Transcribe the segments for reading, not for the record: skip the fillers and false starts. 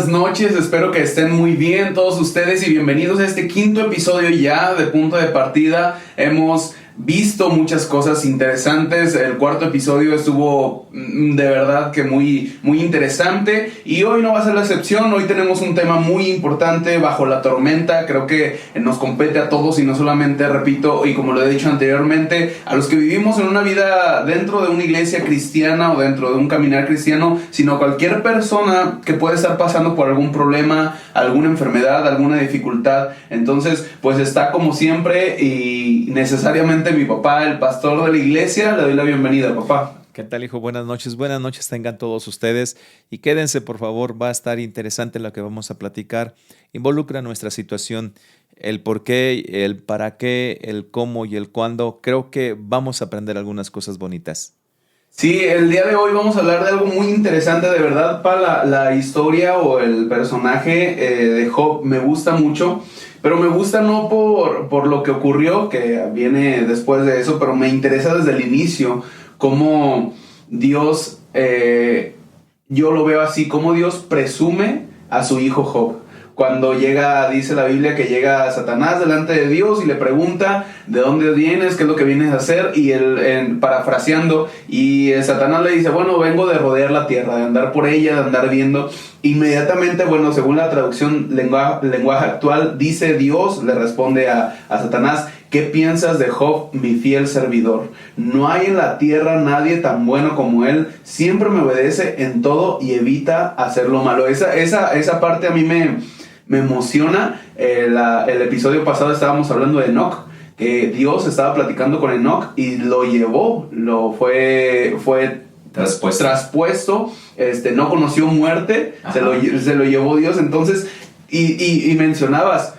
buenas noches, espero que estén muy bien todos ustedes y bienvenidos a este quinto episodio ya de Punto de Partida. Hemos visto muchas cosas interesantes, el cuarto episodio estuvo de verdad que muy interesante y hoy no va a ser la excepción. Hoy tenemos un tema muy importante, bajo la tormenta. Creo que nos compete a todos y no solamente, repito, y como lo he dicho anteriormente, a los que vivimos en una vida dentro de una iglesia cristiana o dentro de un caminar cristiano, sino cualquier persona que puede estar pasando por algún problema, alguna enfermedad, alguna dificultad. Entonces, pues está como siempre y necesariamente mi papá, el pastor de la iglesia. Le doy la bienvenida, papá. ¿Qué tal, hijo? Buenas noches tengan todos ustedes y quédense, por favor, va a estar interesante lo que vamos a platicar. Involucra nuestra situación, el por qué, el para qué, el cómo y el cuándo. Creo que vamos a aprender algunas cosas bonitas. Sí, el día de hoy vamos a hablar de algo muy interesante, de verdad, para la historia o el personaje de Job me gusta mucho, pero me gusta no por lo que ocurrió, que viene después de eso, pero me interesa desde el inicio cómo Dios, yo lo veo así, cómo Dios presume a su hijo Job. Cuando llega, dice la Biblia que llega Satanás delante de Dios y le pregunta de dónde vienes, qué es lo que vienes a hacer, y él, parafraseando, y Satanás le dice, bueno, vengo de rodear la tierra, de andar por ella, de andar viendo. Inmediatamente, bueno, según la traducción lenguaje actual, dice Dios, le responde a Satanás, ¿qué piensas de Job, mi fiel servidor? No hay en la tierra nadie tan bueno como él, siempre me obedece en todo y evita hacer lo malo. Esa parte a mí me emociona. El episodio pasado estábamos hablando de Enoch, que Dios estaba platicando con Enoch y lo llevó, fue traspuesto, no conoció muerte, se lo llevó Dios. Entonces, y mencionabas,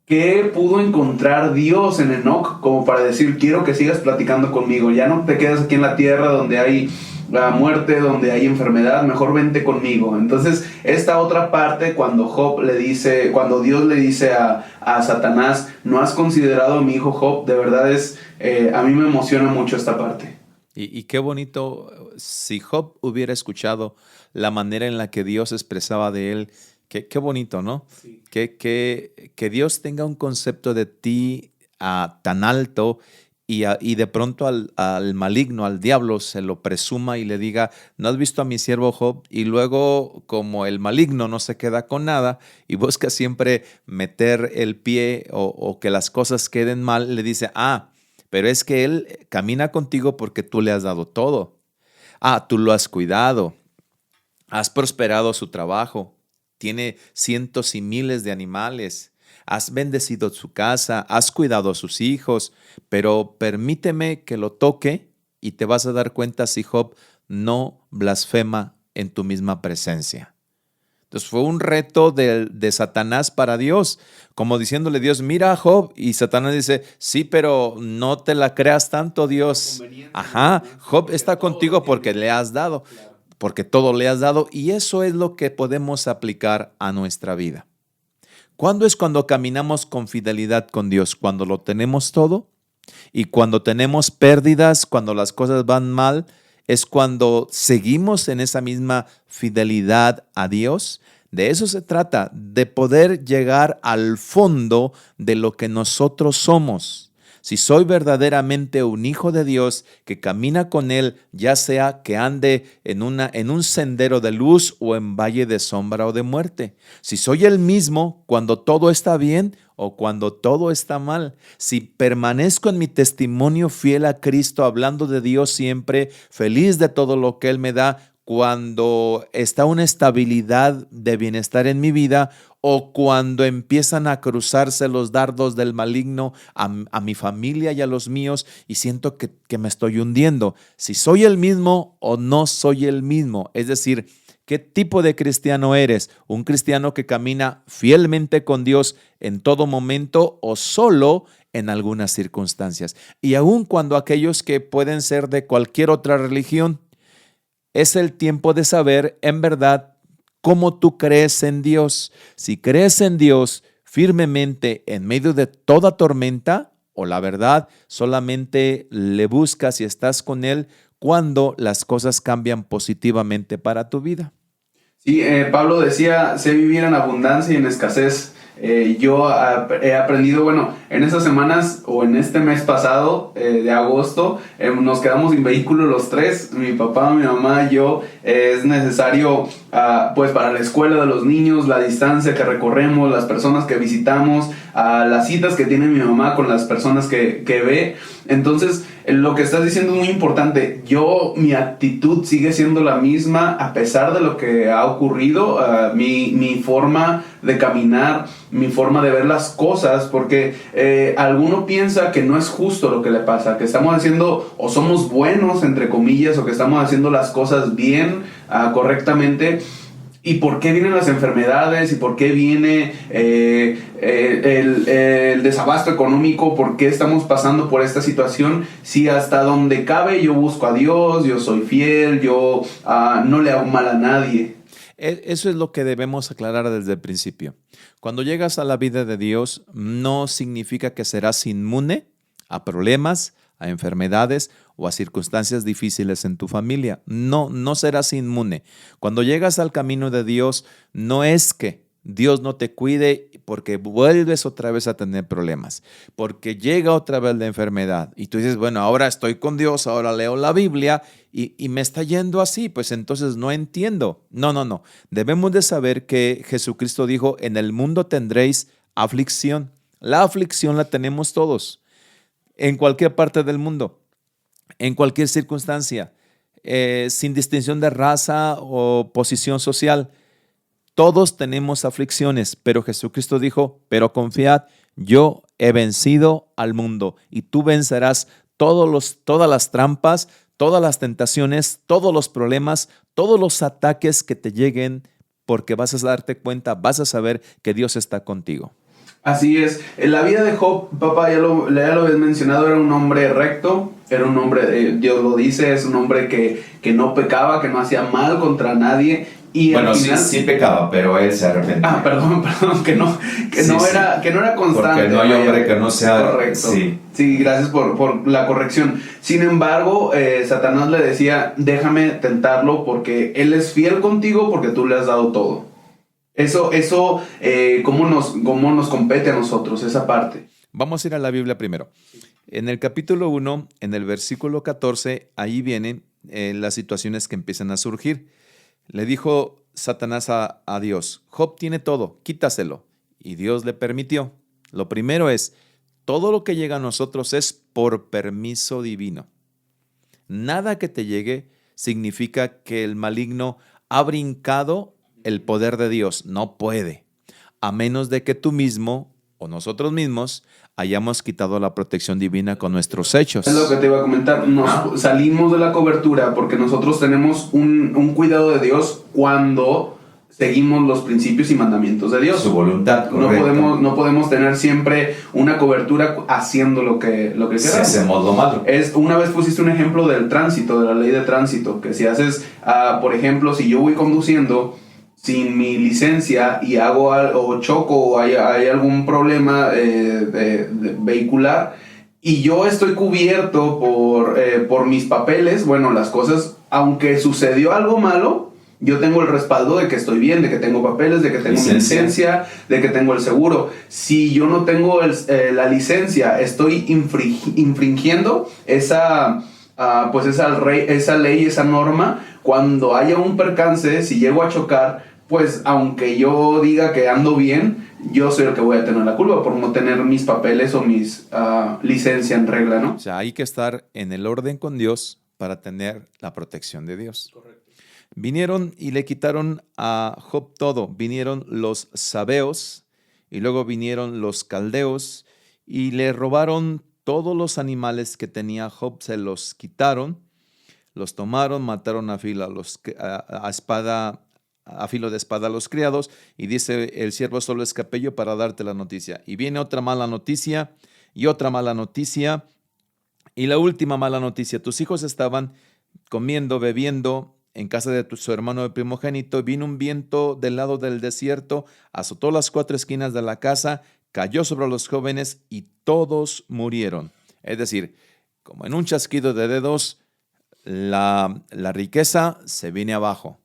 ¿qué pudo encontrar Dios en Enoch como para decir, quiero que sigas platicando conmigo? Ya no te quedas aquí en la tierra donde hay la muerte, donde hay enfermedad, mejor vente conmigo. Entonces, esta otra parte, cuando Dios le dice a Satanás, ¿no has considerado a mi hijo Job? De verdad a mí me emociona mucho esta parte. Y qué bonito si Job hubiera escuchado la manera en la que Dios expresaba de él. Qué bonito, ¿no? Sí. Que Dios tenga un concepto de ti tan alto y de pronto al maligno, al diablo, se lo presuma y le diga, ¿no has visto a mi siervo Job? Y luego, como el maligno no se queda con nada y busca siempre meter el pie o que las cosas queden mal, le dice, pero es que él camina contigo porque tú le has dado todo. Tú lo has cuidado, has prosperado su trabajo, tiene cientos y miles de animales, has bendecido su casa, has cuidado a sus hijos, pero permíteme que lo toque y te vas a dar cuenta si Job no blasfema en tu misma presencia. Entonces fue un reto de Satanás para Dios, como diciéndole Dios, mira a Job, y Satanás dice, sí, pero no te la creas tanto, Dios. Job está contigo porque le has dado. Claro. Porque todo le has dado, y eso es lo que podemos aplicar a nuestra vida. ¿Cuándo es cuando caminamos con fidelidad con Dios? ¿Cuando lo tenemos todo? Y cuando tenemos pérdidas, cuando las cosas van mal, es cuando seguimos en esa misma fidelidad a Dios. De eso se trata, de poder llegar al fondo de lo que nosotros somos. Si soy verdaderamente un hijo de Dios que camina con Él, ya sea que ande en un sendero de luz o en valle de sombra o de muerte. Si soy el mismo cuando todo está bien o cuando todo está mal. Si permanezco en mi testimonio fiel a Cristo, hablando de Dios siempre, feliz de todo lo que Él me da, cuando está una estabilidad de bienestar en mi vida o cuando empiezan a cruzarse los dardos del maligno a mi familia y a los míos y siento que me estoy hundiendo. Si soy el mismo o no soy el mismo. Es decir, ¿qué tipo de cristiano eres? ¿Un cristiano que camina fielmente con Dios en todo momento o solo en algunas circunstancias? Y aun cuando aquellos que pueden ser de cualquier otra religión, es el tiempo de saber en verdad cómo tú crees en Dios. Si crees en Dios firmemente en medio de toda tormenta, o la verdad, solamente le buscas y estás con Él cuando las cosas cambian positivamente para tu vida. Sí, Pablo decía, sé vivir en abundancia y en escasez. He aprendido, bueno, en estas semanas o en este mes pasado de agosto, nos quedamos sin vehículo los tres, mi papá, mi mamá y yo. Es necesario, pues para la escuela de los niños, la distancia que recorremos, las personas que visitamos, las citas que tiene mi mamá con las personas que ve. Entonces, lo que estás diciendo es muy importante. Mi actitud sigue siendo la misma a pesar de lo que ha ocurrido. Mi forma de caminar, mi forma de ver las cosas, porque alguno piensa que no es justo lo que le pasa, que estamos haciendo o somos buenos, entre comillas, o que estamos haciendo las cosas bien, correctamente. ¿Y por qué vienen las enfermedades? ¿Y por qué viene el desabasto económico? ¿Por qué estamos pasando por esta situación? Si hasta donde cabe yo busco a Dios, yo soy fiel, yo no le hago mal a nadie. Eso es lo que debemos aclarar desde el principio. Cuando llegas a la vida de Dios, no significa que serás inmune a problemas, a enfermedades o a circunstancias difíciles en tu familia. No, no serás inmune. Cuando llegas al camino de Dios, no es que Dios no te cuide porque vuelves otra vez a tener problemas, porque llega otra vez la enfermedad y tú dices, bueno, ahora estoy con Dios, ahora leo la Biblia y me está yendo así, pues entonces no entiendo. No, no, no. Debemos de saber que Jesucristo dijo, en el mundo tendréis aflicción. La aflicción la tenemos todos, en cualquier parte del mundo, en cualquier circunstancia, sin distinción de raza o posición social. Todos tenemos aflicciones, pero Jesucristo dijo, pero confiad, yo he vencido al mundo y tú vencerás todas las trampas, todas las tentaciones, todos los problemas, todos los ataques que te lleguen, porque vas a darte cuenta, vas a saber que Dios está contigo. Así es. En la vida de Job, papá, ya lo habías mencionado, era un hombre recto, era un hombre, Dios lo dice, es un hombre que no pecaba, que no hacía mal contra nadie. Y Bueno, al final, sí pecaba, pero él se arrepentía. Perdón, que no, Sí, sí. que no era constante. Porque no hay vaya. hombre que no sea... Correcto. Sí. Sí, gracias por la corrección. Sin embargo, Satanás le decía, déjame tentarlo porque él es fiel contigo porque tú le has dado todo. Eso, ¿cómo nos compete a nosotros esa parte? Vamos a ir a la Biblia primero. En el capítulo 1, en el versículo 14, ahí vienen las situaciones que empiezan a surgir. Le dijo Satanás a Dios, Job tiene todo, quítaselo. Y Dios le permitió. Lo primero es, todo lo que llega a nosotros es por permiso divino. Nada que te llegue significa que el maligno ha brincado el poder de Dios. No puede. A menos de que tú mismo o nosotros mismos hayamos quitado la protección divina con nuestros hechos. Es lo que te iba a comentar. Salimos de la cobertura porque nosotros tenemos un cuidado de Dios cuando seguimos los principios y mandamientos de Dios. Su voluntad, correcto. No podemos tener siempre una cobertura haciendo lo que queramos. Si hacemos lo malo. Una vez pusiste un ejemplo del tránsito, de la ley de tránsito, que si haces, por ejemplo, si yo voy conduciendo sin mi licencia y hago algo, o choco o hay algún problema vehicular y yo estoy cubierto por mis papeles, bueno, las cosas, aunque sucedió algo malo, yo tengo el respaldo de que estoy bien, de que tengo papeles, de que tengo mi licencia, de que tengo el seguro. Si yo no tengo la licencia, estoy infringiendo esa ley, esa norma. Cuando haya un percance, si llego a chocar, pues aunque yo diga que ando bien, yo soy el que voy a tener la culpa por no tener mis papeles o mis licencia en regla, ¿no? O sea, hay que estar en el orden con Dios para tener la protección de Dios. Correcto. Vinieron y le quitaron a Job todo. Vinieron los sabeos y luego vinieron los caldeos y le robaron todos los animales que tenía Job, se los quitaron, los tomaron, mataron a filo de espada a los criados y dice el siervo solo escapé yo para darte la noticia. Y viene otra mala noticia y otra mala noticia y la última mala noticia. Tus hijos estaban comiendo, bebiendo en casa de su hermano el primogénito. Vino un viento del lado del desierto, azotó las 4 esquinas de la casa, cayó sobre los jóvenes y todos murieron. Es decir, como en un chasquido de dedos, la riqueza se viene abajo.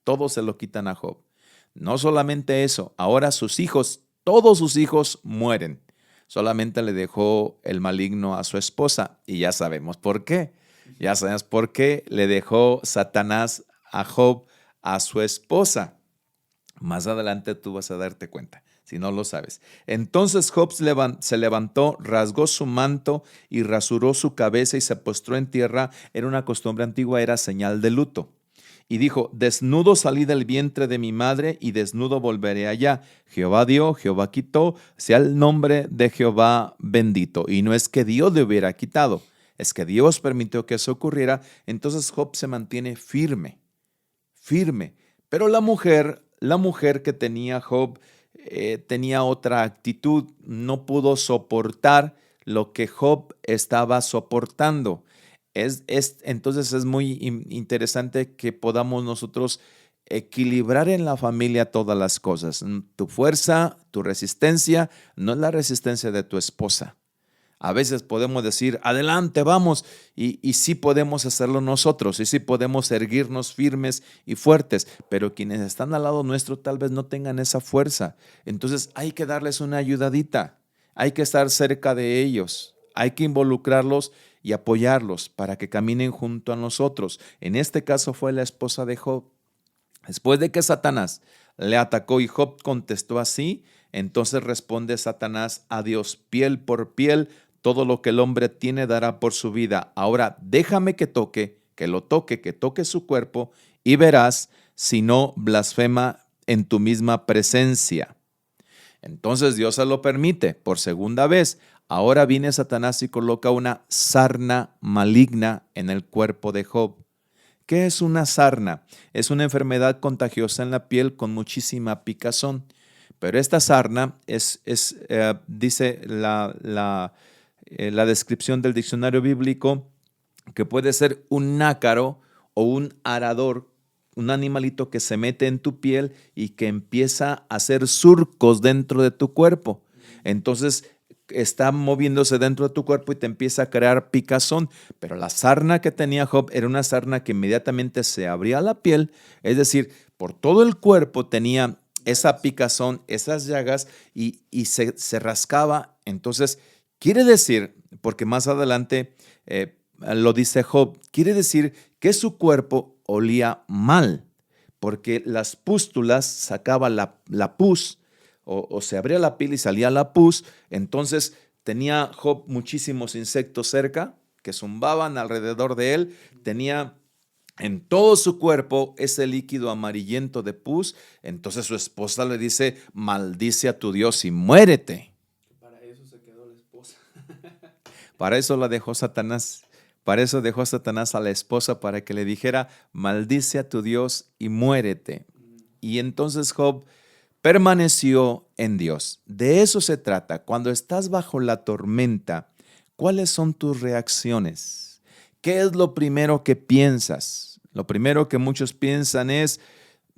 todo se lo quitan a Job. No solamente eso, ahora sus hijos, todos sus hijos mueren. Solamente le dejó el maligno a su esposa y ya sabemos por qué. Ya sabemos por qué le dejó Satanás a Job a su esposa. Más adelante tú vas a darte cuenta, si no lo sabes. Entonces Job se levantó, rasgó su manto y rasuró su cabeza y se postró en tierra. Era una costumbre antigua, era señal de luto. Y dijo, desnudo salí del vientre de mi madre y desnudo volveré allá. Jehová dio, Jehová quitó, sea el nombre de Jehová bendito. Y no es que Dios le hubiera quitado, es que Dios permitió que eso ocurriera. Entonces Job se mantiene firme. Pero la mujer que tenía Job tenía otra actitud, no pudo soportar lo que Job estaba soportando. Entonces es muy interesante que podamos nosotros equilibrar en la familia todas las cosas. Tu fuerza, tu resistencia, no es la resistencia de tu esposa. A veces podemos decir, adelante, vamos, y sí podemos hacerlo nosotros, y sí podemos erguirnos firmes y fuertes, pero quienes están al lado nuestro tal vez no tengan esa fuerza. Entonces hay que darles una ayudadita, hay que estar cerca de ellos, hay que involucrarlos y apoyarlos para que caminen junto a nosotros. En este caso fue la esposa de Job. Después de que Satanás le atacó y Job contestó así, entonces responde Satanás a Dios, piel por piel, todo lo que el hombre tiene dará por su vida. Ahora déjame que toque su cuerpo y verás si no blasfema en tu misma presencia. Entonces Dios se lo permite por segunda vez. Ahora viene Satanás y coloca una sarna maligna en el cuerpo de Job. ¿Qué es una sarna? Es una enfermedad contagiosa en la piel con muchísima picazón. Pero esta sarna dice la descripción del diccionario bíblico, que puede ser un nácaro o un arador, un animalito que se mete en tu piel y que empieza a hacer surcos dentro de tu cuerpo. Entonces está moviéndose dentro de tu cuerpo y te empieza a crear picazón. Pero la sarna que tenía Job era una sarna que inmediatamente se abría la piel, es decir, por todo el cuerpo tenía esa picazón, esas llagas y se rascaba. Entonces quiere decir, porque más adelante lo dice Job, quiere decir que su cuerpo olía mal, porque las pústulas sacaba la pus, o se abría la piel y salía la pus. Entonces tenía Job muchísimos insectos cerca que zumbaban alrededor de él, tenía en todo su cuerpo ese líquido amarillento de pus. Entonces su esposa le dice, maldice a tu Dios y muérete. Para eso se quedó la esposa. Para eso la dejó Satanás. Para eso dejó Satanás a la esposa, para que le dijera, maldice a tu Dios y muérete. Y entonces Job permaneció en Dios. De eso se trata. Cuando estás bajo la tormenta, ¿cuáles son tus reacciones? ¿Qué es lo primero que piensas? Lo primero que muchos piensan es,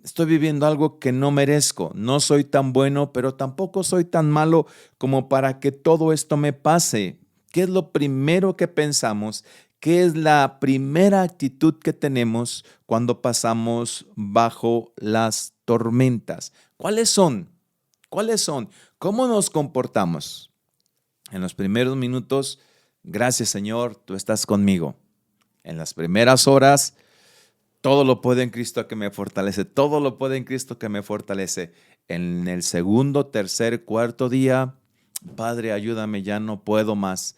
estoy viviendo algo que no merezco, no soy tan bueno, pero tampoco soy tan malo como para que todo esto me pase. ¿Qué es lo primero que pensamos? ¿Qué es la primera actitud que tenemos cuando pasamos bajo las tormentas? ¿Cuáles son? ¿Cómo nos comportamos? En los primeros minutos, gracias Señor, tú estás conmigo. En las primeras horas, todo lo puedo en Cristo que me fortalece. Todo lo puedo en Cristo que me fortalece. En el segundo, tercer, cuarto día, Padre, ayúdame, ya no puedo más.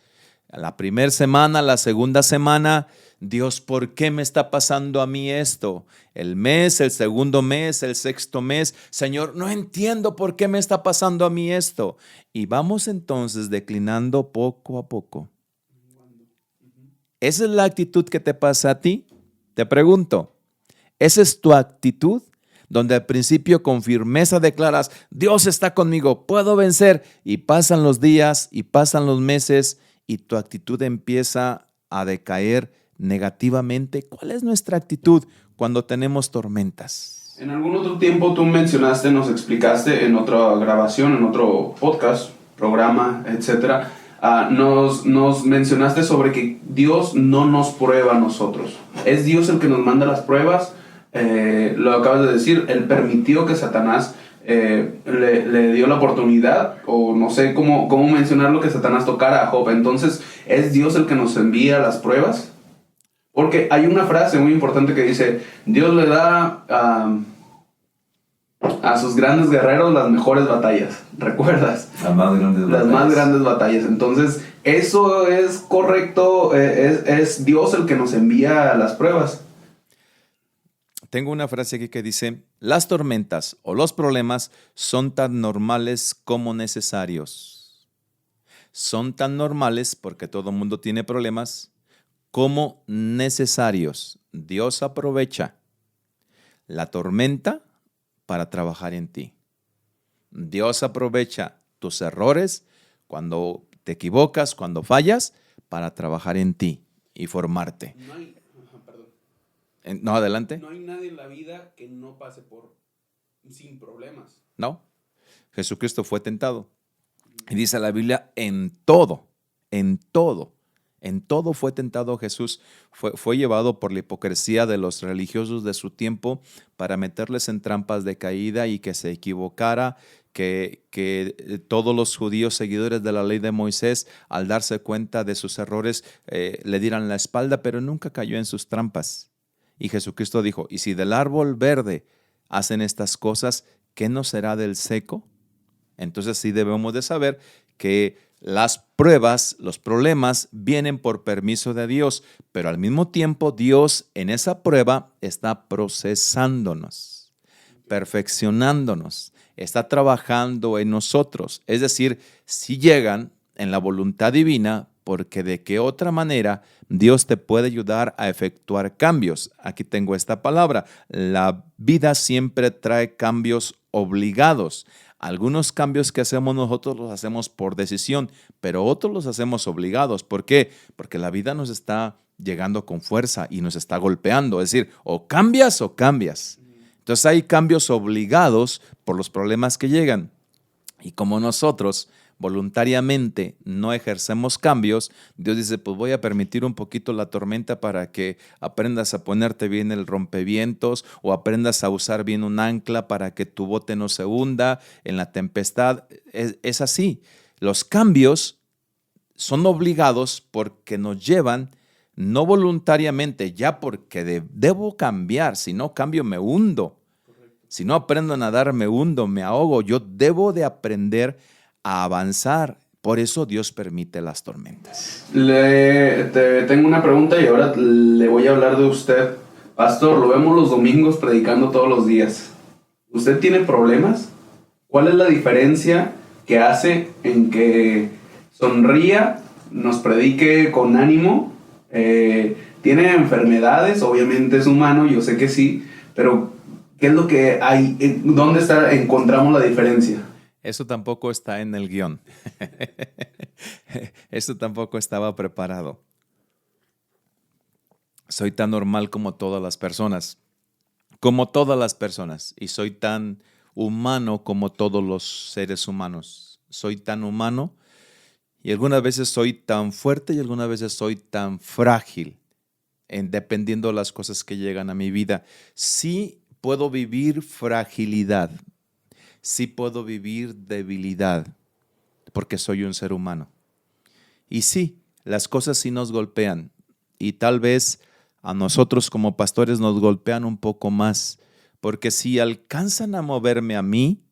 La primera semana, la segunda semana, Dios, ¿por qué me está pasando a mí esto? El mes, el segundo mes, el sexto mes, Señor, no entiendo por qué me está pasando a mí esto. Y vamos entonces declinando poco a poco. ¿Esa es la actitud que te pasa a ti? Te pregunto, ¿esa es tu actitud? Donde al principio con firmeza declaras, Dios está conmigo, puedo vencer. Y pasan los días y pasan los meses y tu actitud empieza a decaer negativamente. ¿Cuál es nuestra actitud cuando tenemos tormentas? En algún otro tiempo tú mencionaste, nos explicaste en otra grabación, en otro podcast, programa, etcétera, nos mencionaste sobre que Dios no nos prueba a nosotros. Es Dios el que nos manda las pruebas lo acabas de decir, él permitió que Satanás le dio la oportunidad, o no sé cómo mencionarlo, que Satanás tocara a Job. Entonces, ¿es Dios el que nos envía las pruebas? Porque hay una frase muy importante que dice, Dios le da a sus grandes guerreros las mejores batallas. ¿Recuerdas? Las más grandes Las batallas. más grandes batallas. Entonces, eso es correcto, es Dios el que nos envía las pruebas. Tengo una frase aquí que dice, las tormentas o los problemas son tan normales como necesarios. Son tan normales, porque todo el mundo tiene problemas, como necesarios. Dios aprovecha la tormenta para trabajar en ti. Dios aprovecha tus errores cuando te equivocas, cuando fallas, para trabajar en ti y formarte. No, adelante. No hay nadie en la vida que no pase sin problemas. No. Jesucristo fue tentado. Y dice la Biblia, en todo fue tentado Jesús. Fue llevado por la hipocresía de los religiosos de su tiempo para meterles en trampas de caída y que se equivocara, que todos los judíos seguidores de la ley de Moisés, al darse cuenta de sus errores, le dieran la espalda, pero nunca cayó en sus trampas. Y Jesucristo dijo, ¿y si del árbol verde hacen estas cosas, qué no será del seco? Entonces sí debemos de saber que las pruebas, los problemas vienen por permiso de Dios, pero al mismo tiempo Dios en esa prueba está procesándonos, perfeccionándonos, está trabajando en nosotros. Es decir, si llegan en la voluntad divina, porque de qué otra manera Dios te puede ayudar a efectuar cambios. Aquí tengo esta palabra. La vida siempre trae cambios obligados. Algunos cambios que hacemos nosotros los hacemos por decisión, pero otros los hacemos obligados. ¿Por qué? Porque la vida nos está llegando con fuerza y nos está golpeando. Es decir, o cambias o cambias. Entonces hay cambios obligados por los problemas que llegan. Y como nosotros voluntariamente no ejercemos cambios, Dios dice, pues voy a permitir un poquito la tormenta para que aprendas a ponerte bien el rompevientos o aprendas a usar bien un ancla para que tu bote no se hunda en la tempestad. Es así. Los cambios son obligados porque nos llevan, no voluntariamente, ya porque debo cambiar. Si no cambio, me hundo. Si no aprendo a nadar, me hundo, me ahogo. Yo debo de aprender a avanzar. Por eso Dios permite las tormentas. Tengo una pregunta y ahora le voy a hablar de usted. Pastor, lo vemos los domingos predicando todos los días. ¿Usted tiene problemas? ¿Cuál es la diferencia que hace en que sonría, nos predique con ánimo? ¿Tiene enfermedades? Obviamente es humano, yo sé que sí, pero ¿qué es lo que hay? ¿Dónde encontramos la diferencia? Eso tampoco está en el guión. Eso tampoco estaba preparado. Soy tan normal como todas las personas. Como todas las personas. Y soy tan humano como todos los seres humanos. Soy tan humano y algunas veces soy tan fuerte y algunas veces soy tan frágil, dependiendo de las cosas que llegan a mi vida. Sí puedo vivir fragilidad. Sí puedo vivir debilidad, porque soy un ser humano. Y sí, las cosas sí nos golpean, y tal vez a nosotros como pastores nos golpean un poco más, porque si alcanzan a moverme a mí,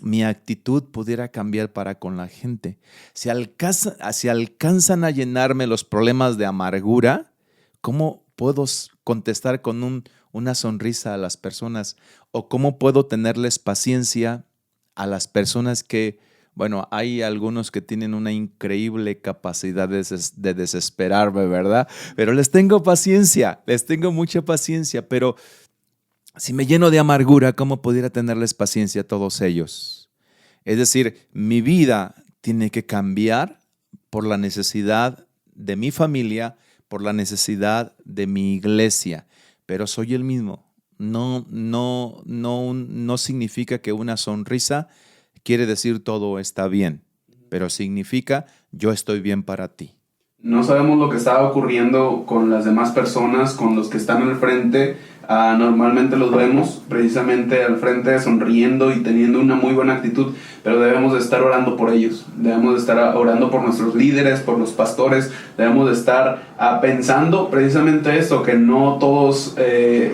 mi actitud pudiera cambiar para con la gente. Si alcanzan a llenarme los problemas de amargura, ¿cómo puedo contestar con una sonrisa a las personas? ¿O cómo puedo tenerles paciencia a las personas que, bueno, hay algunos que tienen una increíble capacidad de desesperarme, ¿verdad? Pero les tengo paciencia, les tengo mucha paciencia, pero si me lleno de amargura, ¿cómo pudiera tenerles paciencia a todos ellos? Es decir, mi vida tiene que cambiar por la necesidad de mi familia, por la necesidad de mi iglesia, pero soy el mismo. No significa que una sonrisa quiere decir todo está bien, pero significa yo estoy bien para ti. No sabemos lo que está ocurriendo con las demás personas, con los que están al frente. Normalmente los vemos precisamente al frente sonriendo y teniendo una muy buena actitud, pero debemos de estar orando por ellos, debemos de estar orando por nuestros líderes, por los pastores, debemos de estar pensando precisamente esto, que no todos,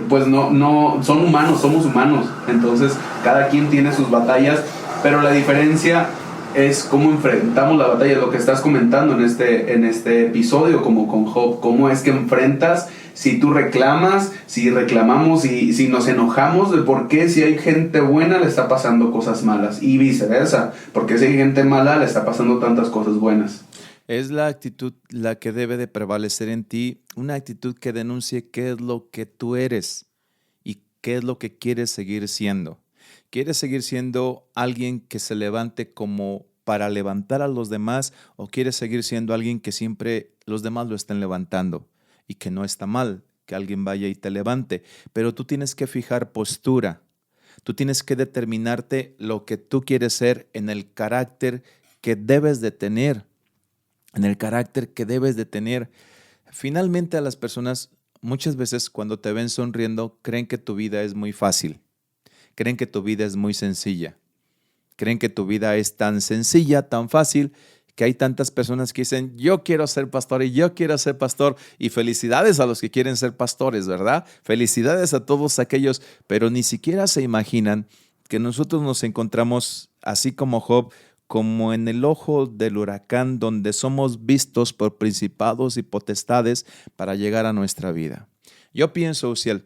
pues no son humanos, somos humanos, entonces cada quien tiene sus batallas, pero la diferencia es cómo enfrentamos la batalla, lo que estás comentando en este episodio, como con Job, cómo es que enfrentas, si tú reclamas, si reclamamos y si nos enojamos de por qué si hay gente buena le está pasando cosas malas y viceversa, porque si hay gente mala le está pasando tantas cosas buenas. Es la actitud la que debe de prevalecer en ti, una actitud que denuncie qué es lo que tú eres y qué es lo que quieres seguir siendo. ¿Quieres seguir siendo alguien que se levante como para levantar a los demás o quieres seguir siendo alguien que siempre los demás lo estén levantando? Y que no está mal que alguien vaya y te levante, pero tú tienes que fijar postura, tú tienes que determinarte lo que tú quieres ser en el carácter que debes de tener, Finalmente a las personas muchas veces cuando te ven sonriendo creen que tu vida es muy fácil, creen que tu vida es muy sencilla, creen que tu vida es tan sencilla, tan fácil, que hay tantas personas que dicen, yo quiero ser pastor y yo quiero ser pastor. Y felicidades a los que quieren ser pastores, ¿verdad? Felicidades a todos aquellos, pero ni siquiera se imaginan que nosotros nos encontramos, así como Job, como en el ojo del huracán, donde somos vistos por principados y potestades para llegar a nuestra vida. Yo pienso, Uziel,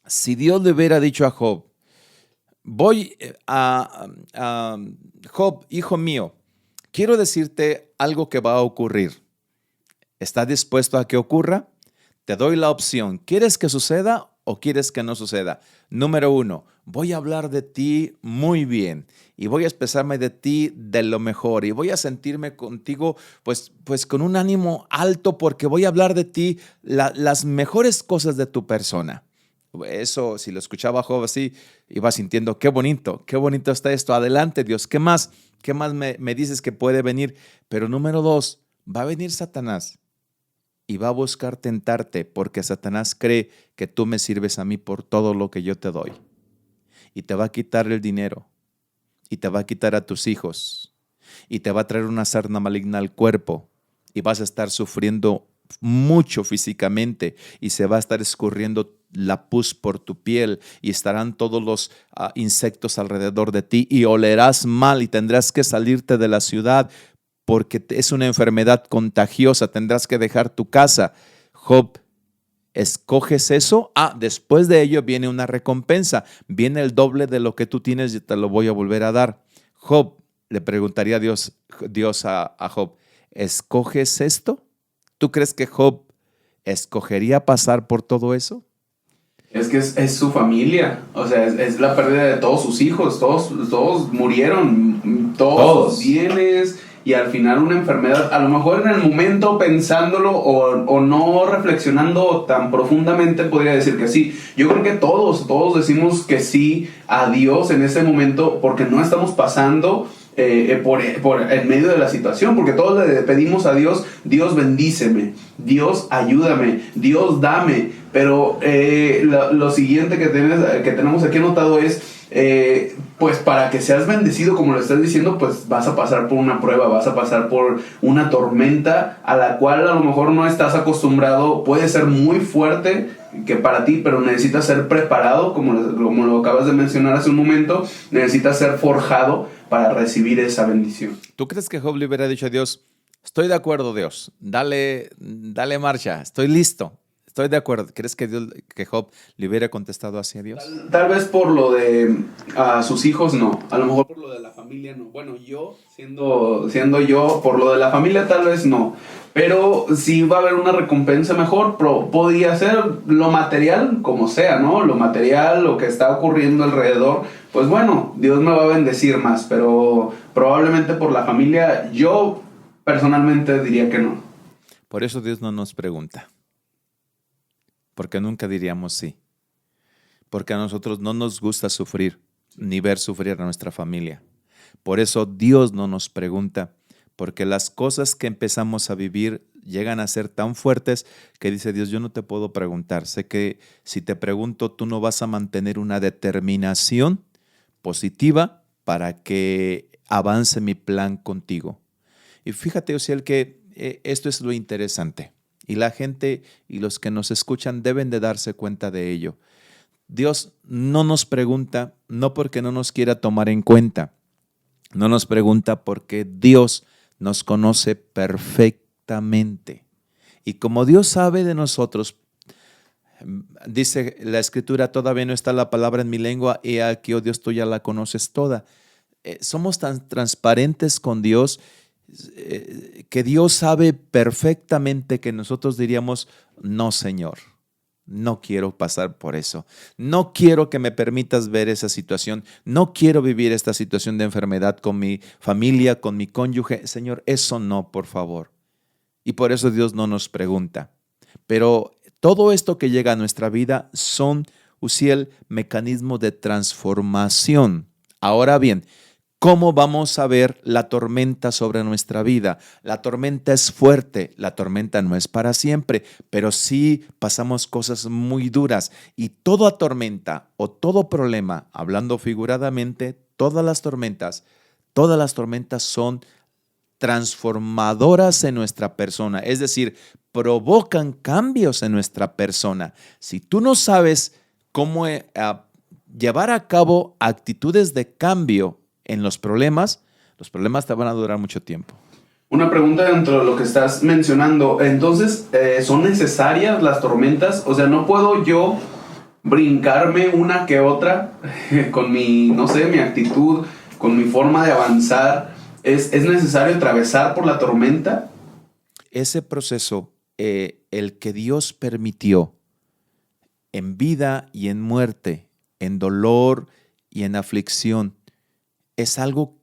si Dios le hubiera dicho a Job, voy a Job, hijo mío, quiero decirte algo que va a ocurrir. ¿Estás dispuesto a que ocurra? Te doy la opción. ¿Quieres que suceda o quieres que no suceda? Número 1, voy a hablar de ti muy bien y voy a expresarme de ti de lo mejor y voy a sentirme contigo pues con un ánimo alto porque voy a hablar de ti las mejores cosas de tu persona. Eso, si lo escuchaba Job así, iba sintiendo, qué bonito está esto, adelante Dios, ¿qué más me dices que puede venir? Pero número 2, va a venir Satanás y va a buscar tentarte porque Satanás cree que tú me sirves a mí por todo lo que yo te doy. Y te va a quitar el dinero, y te va a quitar a tus hijos, y te va a traer una sarna maligna al cuerpo, y vas a estar sufriendo mucho físicamente y se va a estar escurriendo la pus por tu piel y estarán todos los insectos alrededor de ti y olerás mal y tendrás que salirte de la ciudad porque es una enfermedad contagiosa, tendrás que dejar tu casa. Job, ¿escoges eso? Después de ello viene una recompensa, viene el doble de lo que tú tienes y te lo voy a volver a dar. Job, le preguntaría Dios a Job, ¿escoges esto? ¿Tú crees que Job escogería pasar por todo eso? Es que es su familia, o sea, es la pérdida de todos sus hijos, todos murieron, todos sus bienes y al final una enfermedad, a lo mejor en el momento pensándolo o no reflexionando tan profundamente podría decir que sí. Yo creo que todos decimos que sí a Dios en ese momento porque no estamos pasando por en medio de la situación, porque todos le pedimos a Dios, Dios bendíceme, Dios ayúdame, Dios dame, pero lo siguiente que tenemos aquí anotado es pues para que seas bendecido, como lo estás diciendo, pues vas a pasar por una prueba, vas a pasar por una tormenta a la cual a lo mejor no estás acostumbrado, puede ser muy fuerte que para ti, pero necesitas ser preparado, como lo acabas de mencionar hace un momento, necesitas ser forjado para recibir esa bendición. ¿Tú crees que Job le hubiera dicho a Dios, estoy de acuerdo Dios, dale marcha, estoy listo? Estoy de acuerdo. ¿Crees que Job le hubiera contestado así a Dios? Tal vez por lo de sus hijos, no. A lo mejor por lo de la familia, no. Bueno, yo, siendo yo, por lo de la familia tal vez no. Pero si va a haber una recompensa mejor, podría ser lo material, como sea, ¿no? Lo material, lo que está ocurriendo alrededor. Pues bueno, Dios me va a bendecir más. Pero probablemente por la familia, yo personalmente diría que no. Por eso Dios no nos pregunta. Porque nunca diríamos sí. Porque a nosotros no nos gusta sufrir, ni ver sufrir a nuestra familia. Por eso Dios no nos pregunta, porque las cosas que empezamos a vivir llegan a ser tan fuertes que dice Dios, yo no te puedo preguntar. Sé que si te pregunto, tú no vas a mantener una determinación positiva para que avance mi plan contigo. Y fíjate, Osiel, que esto es lo interesante. Y la gente y los que nos escuchan deben de darse cuenta de ello. Dios no nos pregunta, no porque no nos quiera tomar en cuenta. No nos pregunta porque Dios nos conoce perfectamente. Y como Dios sabe de nosotros, dice la Escritura, todavía no está la palabra en mi lengua, he aquí, oh Dios, tú ya la conoces toda. Somos tan transparentes con Dios que Dios sabe perfectamente que nosotros diríamos, no, Señor. No quiero pasar por eso. No quiero que me permitas ver esa situación. No quiero vivir esta situación de enfermedad con mi familia, con mi cónyuge. Señor, eso no, por favor. Y por eso Dios no nos pregunta. Pero todo esto que llega a nuestra vida son, Uziel, mecanismos de transformación. Ahora bien, ¿cómo vamos a ver la tormenta sobre nuestra vida? La tormenta es fuerte, la tormenta no es para siempre, pero sí pasamos cosas muy duras. Y toda tormenta o todo problema, hablando figuradamente, todas las tormentas son transformadoras en nuestra persona, es decir, provocan cambios en nuestra persona. Si tú no sabes cómo llevar a cabo actitudes de cambio en los problemas te van a durar mucho tiempo. Una pregunta dentro de lo que estás mencionando. Entonces, ¿son necesarias las tormentas? O sea, ¿no puedo yo brincarme una que otra con mi, no sé, mi actitud, con mi forma de avanzar? ¿Es necesario atravesar por la tormenta? Ese proceso, el que Dios permitió en vida y en muerte, en dolor y en aflicción, es algo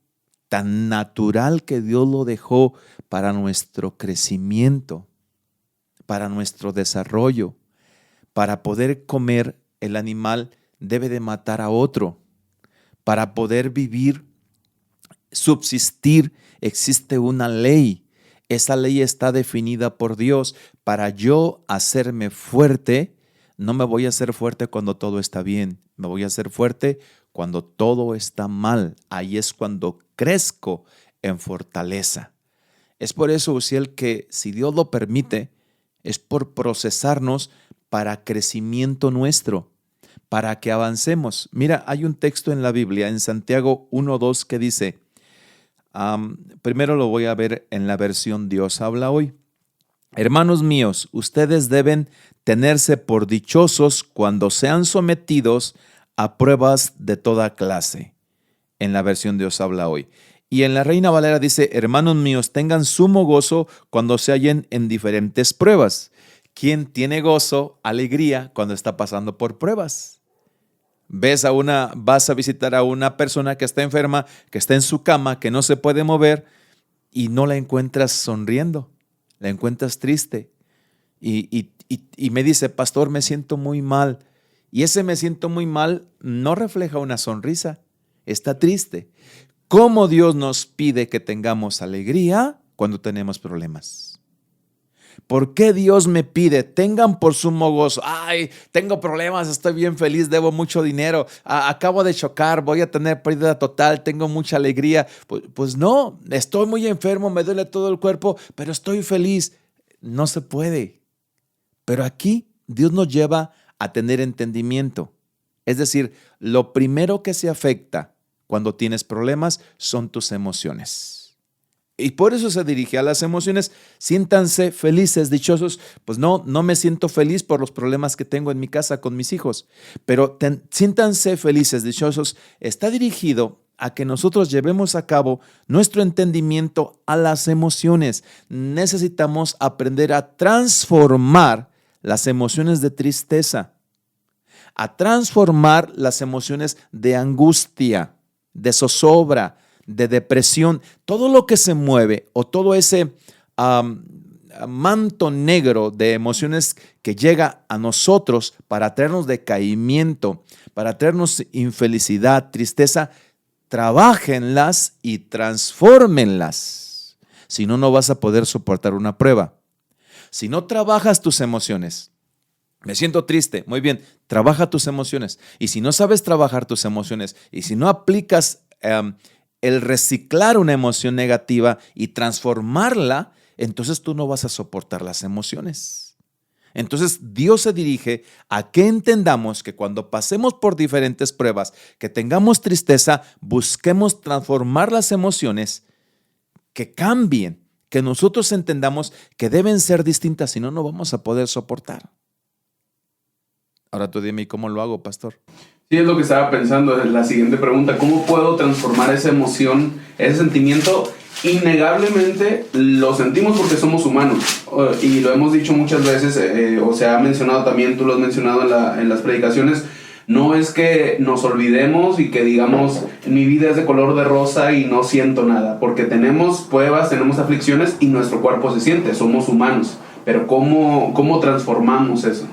tan natural que Dios lo dejó para nuestro crecimiento, para nuestro desarrollo. Para poder comer, el animal debe de matar a otro. Para poder vivir, subsistir, existe una ley. Esa ley está definida por Dios. Para yo hacerme fuerte, no me voy a hacer fuerte cuando todo está bien. Me voy a hacer fuerte cuando todo está mal. Ahí es cuando crezco en fortaleza. Es por eso, Uziel, que si Dios lo permite, es por procesarnos para crecimiento nuestro, para que avancemos. Mira, hay un texto en la Biblia, en Santiago 1:2, que dice, primero lo voy a ver en la versión Dios habla hoy. Hermanos míos, ustedes deben tenerse por dichosos cuando sean sometidos a pruebas de toda clase. En la versión Dios habla hoy. Y en la Reina Valera dice, hermanos míos, tengan sumo gozo cuando se hallen en diferentes pruebas. ¿Quién tiene gozo, alegría cuando está pasando por pruebas? Vas a visitar a una persona que está enferma, que está en su cama, que no se puede mover y no la encuentras sonriendo, la encuentras triste. Y me dice, pastor, me siento muy mal. Y ese me siento muy mal no refleja una sonrisa, está triste. ¿Cómo Dios nos pide que tengamos alegría cuando tenemos problemas? ¿Por qué Dios me pide, tengan por sumo gozo? Ay, tengo problemas, estoy bien feliz, debo mucho dinero, acabo de chocar, voy a tener pérdida total, tengo mucha alegría. Pues no, estoy muy enfermo, me duele todo el cuerpo, pero estoy feliz. No se puede. Pero aquí Dios nos lleva a tener entendimiento. Es decir, lo primero que se afecta cuando tienes problemas son tus emociones. Y por eso se dirige a las emociones. Siéntanse felices, dichosos. Pues no me siento feliz por los problemas que tengo en mi casa con mis hijos. Pero siéntanse felices, dichosos. Está dirigido a que nosotros llevemos a cabo nuestro entendimiento a las emociones. Necesitamos aprender a transformar las emociones de tristeza, a transformar las emociones de angustia, de zozobra, de depresión, todo lo que se mueve o todo ese manto negro de emociones que llega a nosotros para traernos decaimiento, para traernos infelicidad, tristeza, trabájenlas y transfórmenlas. Si no, no vas a poder soportar una prueba. Si no trabajas tus emociones, me siento triste, muy bien, trabaja tus emociones. Y si no sabes trabajar tus emociones y si no aplicas el reciclar una emoción negativa y transformarla, entonces tú no vas a soportar las emociones. Entonces Dios se dirige a que entendamos que cuando pasemos por diferentes pruebas, que tengamos tristeza, busquemos transformar las emociones, que cambien, que nosotros entendamos que deben ser distintas, si no, no vamos a poder soportar. Ahora tú dime, ¿cómo lo hago, pastor? Sí, es lo que estaba pensando en la siguiente pregunta. ¿Cómo puedo transformar esa emoción, ese sentimiento? Innegablemente lo sentimos porque somos humanos y lo hemos dicho muchas veces, o se ha mencionado también, tú lo has mencionado en las predicaciones. No es que nos olvidemos y que digamos, mi vida es de color de rosa y no siento nada, porque tenemos pruebas, tenemos aflicciones y nuestro cuerpo se siente, somos humanos. Pero ¿cómo transformamos eso?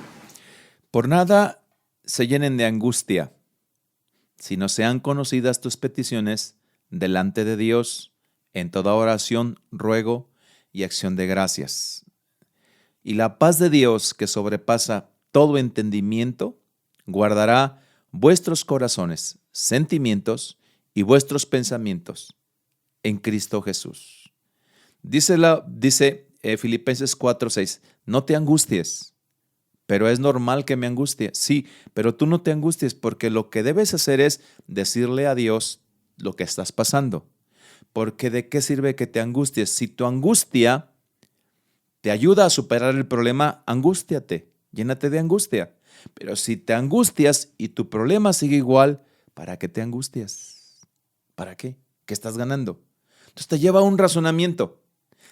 Por nada se llenen de angustia, sino sean conocidas tus peticiones delante de Dios en toda oración, ruego y acción de gracias. Y la paz de Dios, que sobrepasa todo entendimiento, guardará vuestros corazones, sentimientos y vuestros pensamientos en Cristo Jesús. Dice Filipenses 4:6, no te angusties. Pero es normal que me angustie. Sí, pero tú no te angusties porque lo que debes hacer es decirle a Dios lo que estás pasando. Porque ¿de qué sirve que te angusties? Si tu angustia te ayuda a superar el problema, angústiate, llénate de angustia. Pero si te angustias y tu problema sigue igual, ¿para qué te angustias? ¿Para qué? ¿Qué estás ganando? Entonces te lleva a un razonamiento.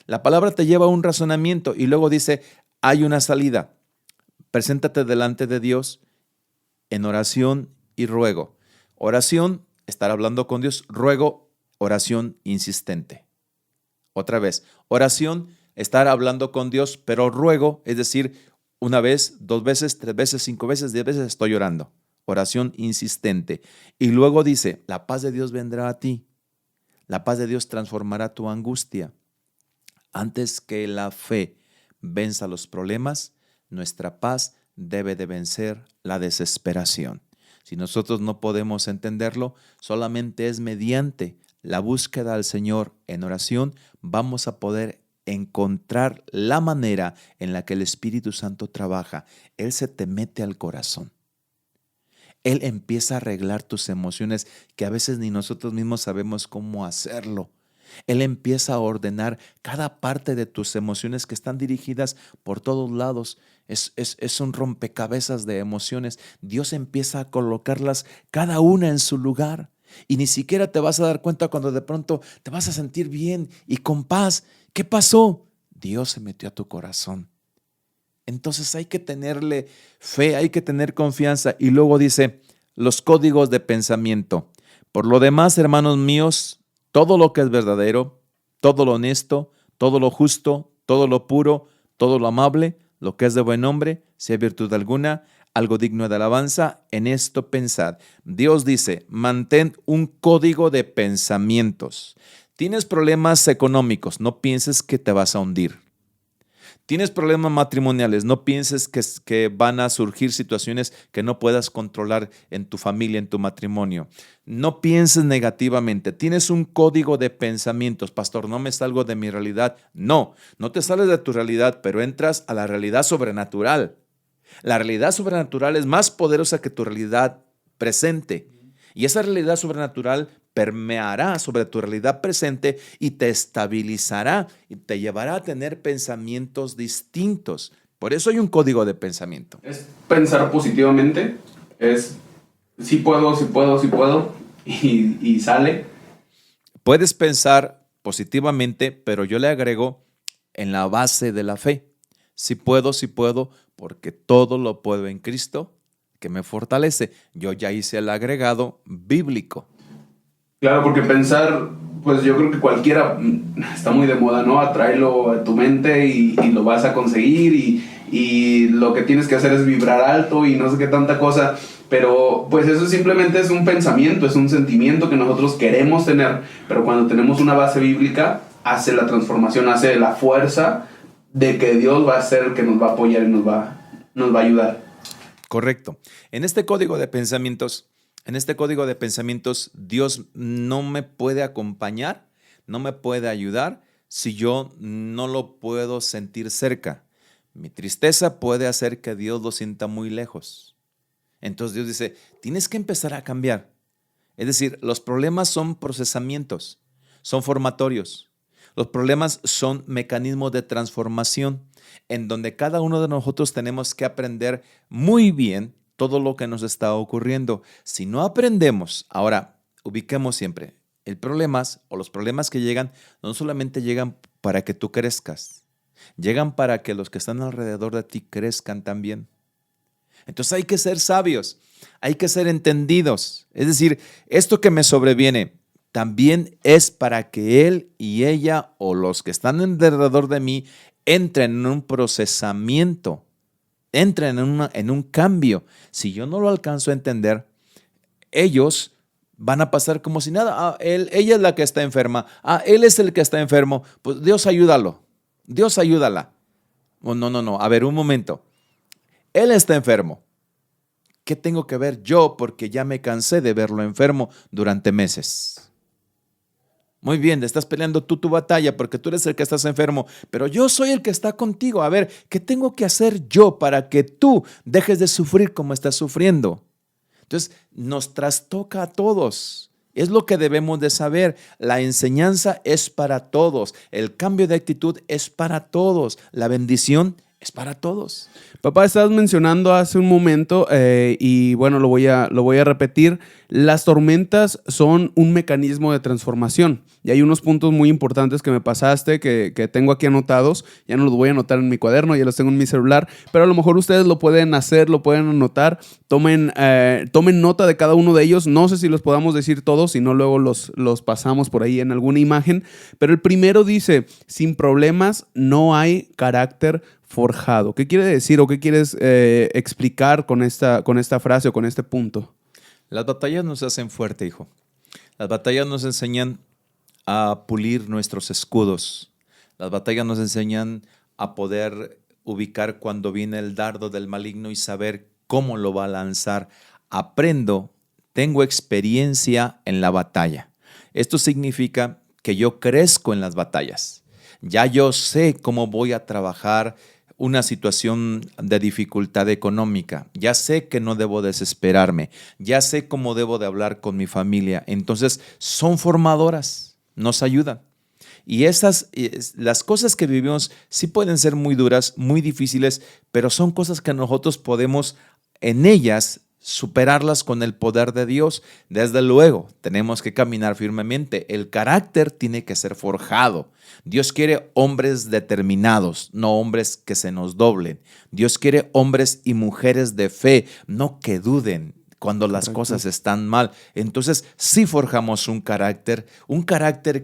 La palabra te lleva a un razonamiento y luego dice, hay una salida. Preséntate delante de Dios en oración y ruego. Oración, estar hablando con Dios. Ruego, oración insistente. Otra vez, oración, estar hablando con Dios, pero ruego, es decir, una vez, 2 veces, 3 veces, 5 veces, 10 veces estoy orando. Oración insistente. Y luego dice, la paz de Dios vendrá a ti. La paz de Dios transformará tu angustia. Antes que la fe venza los problemas, nuestra paz debe de vencer la desesperación. Si nosotros no podemos entenderlo, solamente es mediante la búsqueda al Señor en oración, vamos a poder encontrar la manera en la que el Espíritu Santo trabaja. Él se te mete al corazón. Él empieza a arreglar tus emociones que a veces ni nosotros mismos sabemos cómo hacerlo. Él empieza a ordenar cada parte de tus emociones que están dirigidas por todos lados. Es un rompecabezas de emociones. Dios empieza a colocarlas cada una en su lugar. Y ni siquiera te vas a dar cuenta cuando de pronto te vas a sentir bien y con paz. ¿Qué pasó? Dios se metió a tu corazón. Entonces hay que tenerle fe, hay que tener confianza. Y luego dice, los códigos de pensamiento. Por lo demás, hermanos míos, todo lo que es verdadero, todo lo honesto, todo lo justo, todo lo puro, todo lo amable, lo que es de buen nombre, si hay virtud alguna, algo digno de alabanza, en esto pensad. Dios dice, mantén un código de pensamientos. Tienes problemas económicos, no pienses que te vas a hundir. Tienes problemas matrimoniales, no pienses que van a surgir situaciones que no puedas controlar en tu familia, en tu matrimonio. No pienses negativamente. Tienes un código de pensamientos. Pastor, no me salgo de mi realidad. No te sales de tu realidad, pero entras a la realidad sobrenatural. La realidad sobrenatural es más poderosa que tu realidad presente. Y esa realidad sobrenatural permeará sobre tu realidad presente y te estabilizará y te llevará a tener pensamientos distintos. Por eso hay un código de pensamiento. Es pensar positivamente, es sí puedo, y sale. Puedes pensar positivamente, pero yo le agrego en la base de la fe. Sí puedo, porque todo lo puedo en Cristo que me fortalece. Yo ya hice el agregado bíblico. Claro, porque pensar, pues yo creo que cualquiera está muy de moda, ¿no? Atráelo a tu mente y lo vas a conseguir y lo que tienes que hacer es vibrar alto y no sé qué tanta cosa. Pero pues eso simplemente es un pensamiento, es un sentimiento que nosotros queremos tener, pero cuando tenemos una base bíblica, hace la transformación, hace la fuerza de que Dios va a ser el que nos va a apoyar y nos va a ayudar. Correcto. En este código de pensamientos, Dios no me puede acompañar, no me puede ayudar si yo no lo puedo sentir cerca. Mi tristeza puede hacer que Dios lo sienta muy lejos. Entonces Dios dice, tienes que empezar a cambiar. Es decir, los problemas son procesamientos, son formatorios. Los problemas son mecanismos de transformación en donde cada uno de nosotros tenemos que aprender muy bien todo lo que nos está ocurriendo. Si no aprendemos, ahora ubiquemos siempre, los problemas que llegan no solamente llegan para que tú crezcas, llegan para que los que están alrededor de ti crezcan también. Entonces hay que ser sabios, hay que ser entendidos. Es decir, esto que me sobreviene también es para que él y ella o los que están alrededor de mí entren en un procesamiento, entren en un cambio. Si yo no lo alcanzo a entender, ellos van a pasar como si nada. Ella es la que está enferma. Él es el que está enfermo. Pues Dios ayúdalo. Dios ayúdala. No. A ver, un momento. Él está enfermo. ¿Qué tengo que ver yo? Porque ya me cansé de verlo enfermo durante meses. Muy bien, estás peleando tú tu batalla porque tú eres el que estás enfermo, pero yo soy el que está contigo. A ver, ¿qué tengo que hacer yo para que tú dejes de sufrir como estás sufriendo? Entonces, nos trastoca a todos. Es lo que debemos de saber. La enseñanza es para todos. El cambio de actitud es para todos. La bendición es para todos. Papá, estabas mencionando hace un momento, y bueno, lo voy a repetir, las tormentas son un mecanismo de transformación. Y hay unos puntos muy importantes que me pasaste, que tengo aquí anotados. Ya no los voy a anotar en mi cuaderno, ya los tengo en mi celular, pero a lo mejor ustedes lo pueden hacer, lo pueden anotar. Tomen nota de cada uno de ellos. No sé si los podamos decir todos, si no luego los pasamos por ahí en alguna imagen. Pero el primero dice, sin problemas no hay carácter forjado. ¿Qué quiere decir o qué quieres explicar con esta frase o con este punto? Las batallas nos hacen fuerte, hijo. Las batallas nos enseñan a pulir nuestros escudos. Las batallas nos enseñan a poder ubicar cuando viene el dardo del maligno y saber cómo lo va a lanzar. Tengo experiencia en la batalla. Esto significa que yo crezco en las batallas. Ya yo sé cómo voy a trabajar una situación de dificultad económica. Ya sé que no debo desesperarme. Ya sé cómo debo de hablar con mi familia. Entonces, son formadoras, nos ayudan. Y las cosas que vivimos sí pueden ser muy duras, muy difíciles, pero son cosas que nosotros podemos en ellas superarlas con el poder de Dios. Desde luego, tenemos que caminar firmemente. El carácter tiene que ser forjado. Dios quiere hombres determinados, no hombres que se nos doblen. Dios quiere hombres y mujeres de fe, no que duden cuando las cosas están mal. Entonces, sí forjamos un carácter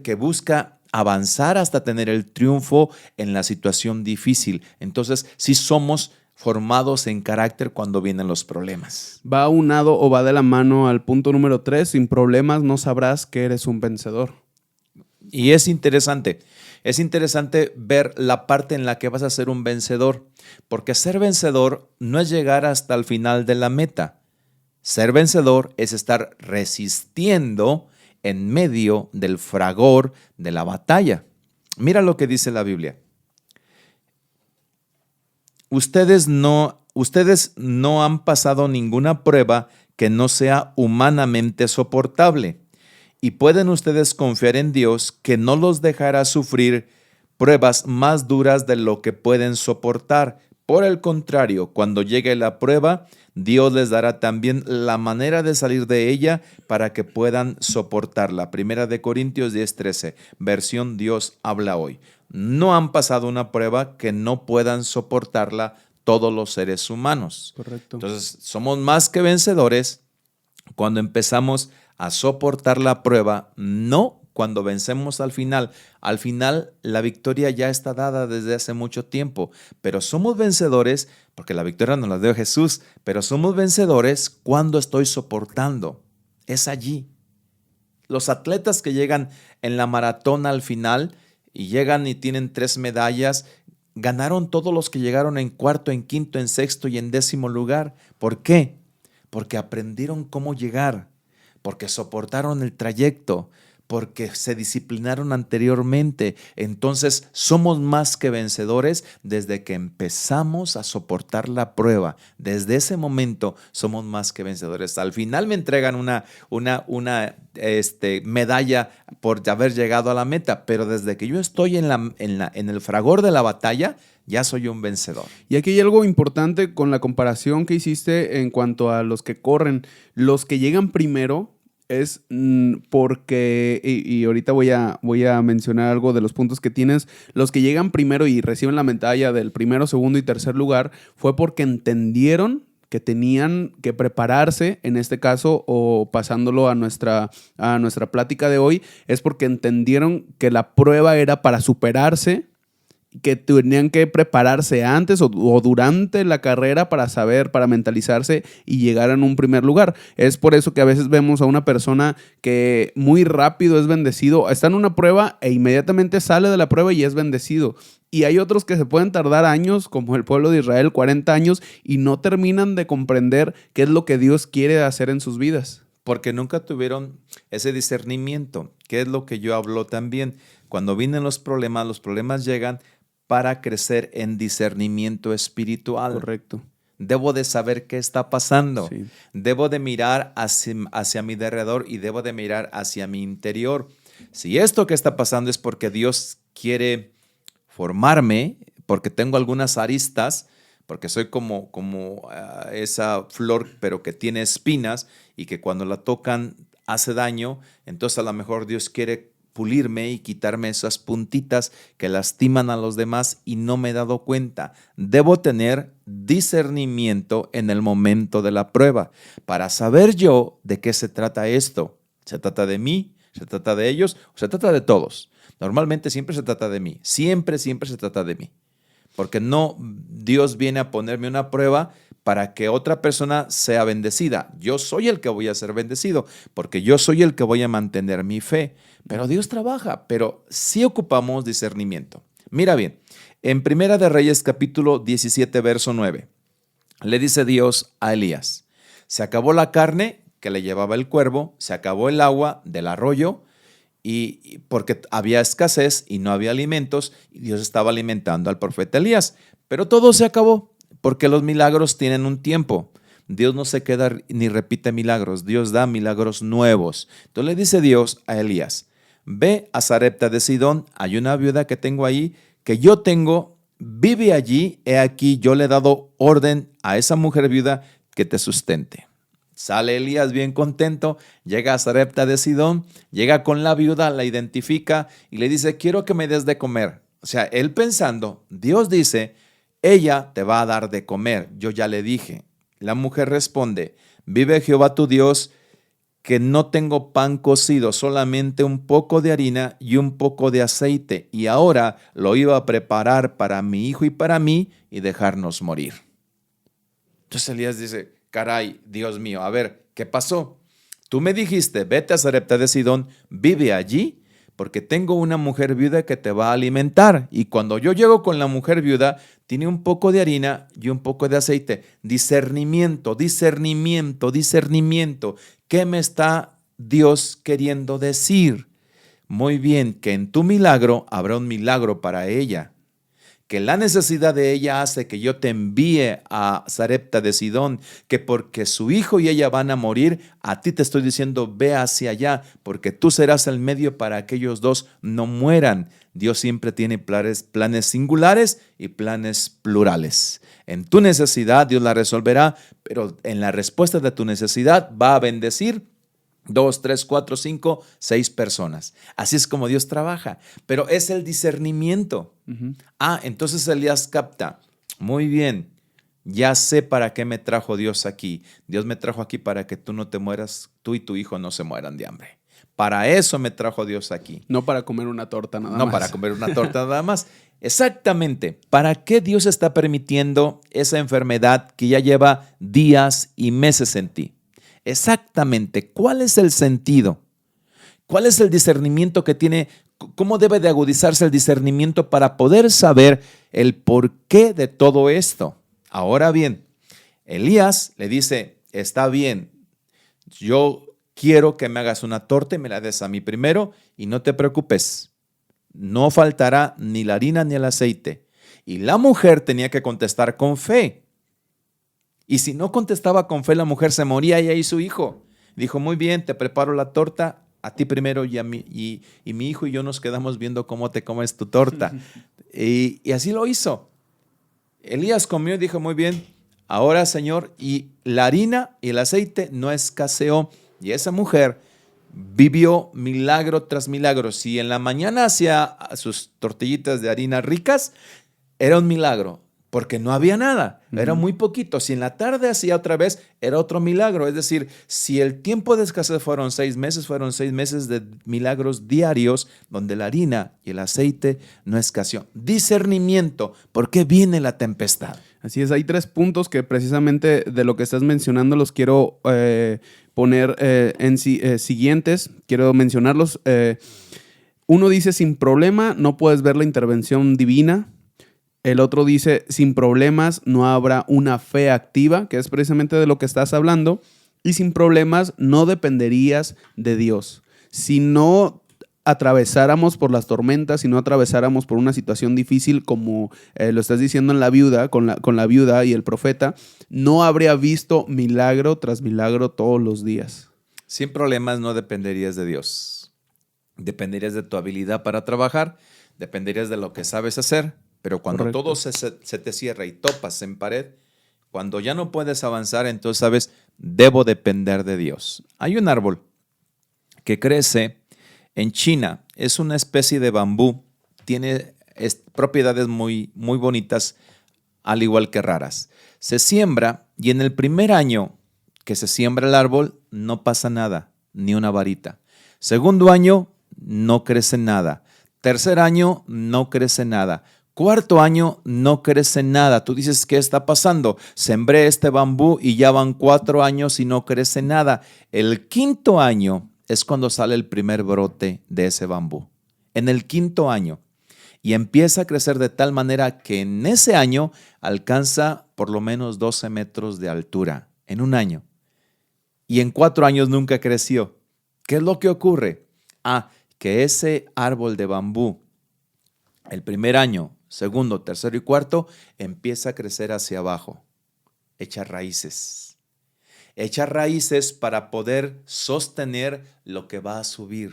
que busca avanzar hasta tener el triunfo en la situación difícil. Entonces, sí somos formados en carácter cuando vienen los problemas. Va aunado o va de la mano al punto número 3, sin problemas no sabrás que eres un vencedor. Y es interesante ver la parte en la que vas a ser un vencedor, porque ser vencedor no es llegar hasta el final de la meta. Ser vencedor es estar resistiendo en medio del fragor de la batalla. Mira lo que dice la Biblia. Ustedes no han pasado ninguna prueba que no sea humanamente soportable. Y pueden ustedes confiar en Dios que no los dejará sufrir pruebas más duras de lo que pueden soportar. Por el contrario, cuando llegue la prueba, Dios les dará también la manera de salir de ella para que puedan soportarla. 1 Corintios 10:13, versión Dios habla hoy. No han pasado una prueba que no puedan soportarla todos los seres humanos. Correcto. Entonces, somos más que vencedores cuando empezamos a soportar la prueba, no cuando vencemos al final. Al final, la victoria ya está dada desde hace mucho tiempo, pero somos vencedores, porque la victoria nos la dio Jesús, pero somos vencedores cuando estoy soportando. Es allí. Los atletas que llegan en la maratón al final y llegan y tienen 3 medallas, ganaron todos los que llegaron en cuarto, en quinto, en sexto y en décimo lugar. ¿Por qué? Porque aprendieron cómo llegar, porque soportaron el trayecto, porque se disciplinaron anteriormente. Entonces somos más que vencedores desde que empezamos a soportar la prueba. Desde ese momento somos más que vencedores. Al final me entregan una medalla por haber llegado a la meta, pero desde que yo estoy en el fragor de la batalla, ya soy un vencedor. Y aquí hay algo importante con la comparación que hiciste en cuanto a los que corren. Los que llegan primero es porque, y ahorita voy a mencionar algo de los puntos que tienes, los que llegan primero y reciben la medalla del primero, segundo y tercer lugar fue porque entendieron que tenían que prepararse, en este caso, o pasándolo a nuestra plática de hoy, es porque entendieron que la prueba era para superarse, que tenían que prepararse antes o durante la carrera para saber, para mentalizarse y llegar en un primer lugar. Es por eso que a veces vemos a una persona que muy rápido es bendecido, está en una prueba e inmediatamente sale de la prueba y es bendecido. Y hay otros que se pueden tardar años, como el pueblo de Israel, 40 años, y no terminan de comprender qué es lo que Dios quiere hacer en sus vidas. Porque nunca tuvieron ese discernimiento, que es lo que yo hablo también. Cuando vienen los problemas llegan para crecer en discernimiento espiritual. Correcto. Debo de saber qué está pasando. Sí. Debo de mirar hacia mi alrededor y debo de mirar hacia mi interior. Si esto que está pasando es porque Dios quiere formarme, porque tengo algunas aristas, porque soy como esa flor, pero que tiene espinas y que cuando la tocan hace daño, entonces a lo mejor Dios quiere pulirme y quitarme esas puntitas que lastiman a los demás y no me he dado cuenta. Debo tener discernimiento en el momento de la prueba para saber yo de qué se trata esto. ¿Se trata de mí? ¿Se trata de ellos? ¿O se trata de todos? Normalmente siempre se trata de mí. Siempre se trata de mí. Porque no, Dios viene a ponerme una prueba para que otra persona sea bendecida. Yo soy el que voy a ser bendecido, porque yo soy el que voy a mantener mi fe. Pero Dios trabaja, pero sí ocupamos discernimiento. Mira bien, en Primera de Reyes capítulo 17, verso 9, le dice Dios a Elías, se acabó la carne que le llevaba el cuervo, se acabó el agua del arroyo, y porque había escasez y no había alimentos, y Dios estaba alimentando al profeta Elías. Pero todo se acabó, porque los milagros tienen un tiempo. Dios no se queda ni repite milagros, Dios da milagros nuevos. Entonces le dice Dios a Elías, ve a Sarepta de Sidón, hay una viuda que tengo ahí, que yo tengo, vive allí, he aquí yo le he dado orden a esa mujer viuda que te sustente. Sale Elías bien contento, llega a Sarepta de Sidón, llega con la viuda, la identifica y le dice, quiero que me des de comer. O sea, él pensando, Dios dice, ella te va a dar de comer, yo ya le dije. La mujer responde, vive Jehová tu Dios, que no tengo pan cocido, solamente un poco de harina y un poco de aceite, y ahora lo iba a preparar para mi hijo y para mí y dejarnos morir. Entonces Elías dice, caray, Dios mío, a ver, ¿qué pasó? Tú me dijiste, vete a Sarepta de Sidón, vive allí, porque tengo una mujer viuda que te va a alimentar. Y cuando yo llego con la mujer viuda, tiene un poco de harina y un poco de aceite. Discernimiento. ¿Qué me está Dios queriendo decir? Muy bien, que en tu milagro habrá un milagro para ella. Que la necesidad de ella hace que yo te envíe a Sarepta de Sidón, que porque su hijo y ella van a morir, a ti te estoy diciendo, ve hacia allá, porque tú serás el medio para que ellos dos no mueran. Dios siempre tiene planes singulares y planes plurales. En tu necesidad Dios la resolverá, pero en la respuesta de tu necesidad va a bendecir 2, 3, 4, 5, 6 personas. Así es como Dios trabaja, pero es el discernimiento. Entonces Elías capta, muy bien, ya sé para qué me trajo Dios aquí. Dios me trajo aquí para que tú no te mueras, tú y tu hijo no se mueran de hambre. Para eso me trajo Dios aquí. No para comer una torta nada más. No para comer una torta nada más. Exactamente. ¿Para qué Dios está permitiendo esa enfermedad que ya lleva días y meses en ti? Exactamente. ¿Cuál es el sentido? ¿Cuál es el discernimiento que tiene? ¿Cómo debe de agudizarse el discernimiento para poder saber el porqué de todo esto. Ahora bien, Elías le dice, está bien, yo quiero que me hagas una torta y me la des a mí primero y no te preocupes, no faltará ni la harina ni el aceite. Y la mujer tenía que contestar con fe. Y si no contestaba con fe, la mujer se moría, ella y su hijo. Dijo, muy bien, te preparo la torta, a ti primero y a mí, y mi hijo y yo nos quedamos viendo cómo te comes tu torta. Y así lo hizo. Elías comió y dijo, muy bien, ahora Señor, y la harina y el aceite no escaseó. Y esa mujer vivió milagro tras milagro. Si en la mañana hacía sus tortillitas de harina ricas, era un milagro, porque no había nada, era muy poquito. Si en la tarde hacía otra vez, era otro milagro. Es decir, si el tiempo de escasez fueron 6 meses de milagros diarios, donde la harina y el aceite no escaseó. Discernimiento, ¿por qué viene la tempestad? Así es, hay 3 puntos que precisamente de lo que estás mencionando los quiero poner siguientes, quiero mencionarlos. Uno dice, sin problema no puedes ver la intervención divina. El otro dice, sin problemas no habrá una fe activa, que es precisamente de lo que estás hablando. Y sin problemas no dependerías de Dios. Si no atravesáramos por las tormentas, si no atravesáramos por una situación difícil como lo estás diciendo en la viuda, con la viuda y el profeta, no habría visto milagro tras milagro todos los días. Sin problemas no dependerías de Dios. Dependerías de tu habilidad para trabajar, dependerías de lo que sabes hacer, pero cuando Correcto. todo se te cierra y topas en pared, cuando ya no puedes avanzar, entonces sabes, debo depender de Dios. Hay un árbol que crece en China, es una especie de bambú, tiene propiedades muy, muy bonitas, al igual que raras. Se siembra y en el primer año que se siembra el árbol no pasa nada, ni una varita. Segundo año no crece nada. Tercer año no crece nada. Cuarto año no crece nada. Tú dices, ¿qué está pasando? Sembré este bambú y ya van 4 años y no crece nada. El quinto año es cuando sale el primer brote de ese bambú. En el quinto año. Y empieza a crecer de tal manera que en ese año alcanza por lo menos 12 metros de altura. En un año. Y en 4 años nunca creció. ¿Qué es lo que ocurre? Que ese árbol de bambú, el primer año, segundo, tercero y cuarto, empieza a crecer hacia abajo. Echa raíces. Echa raíces para poder sostener lo que va a subir.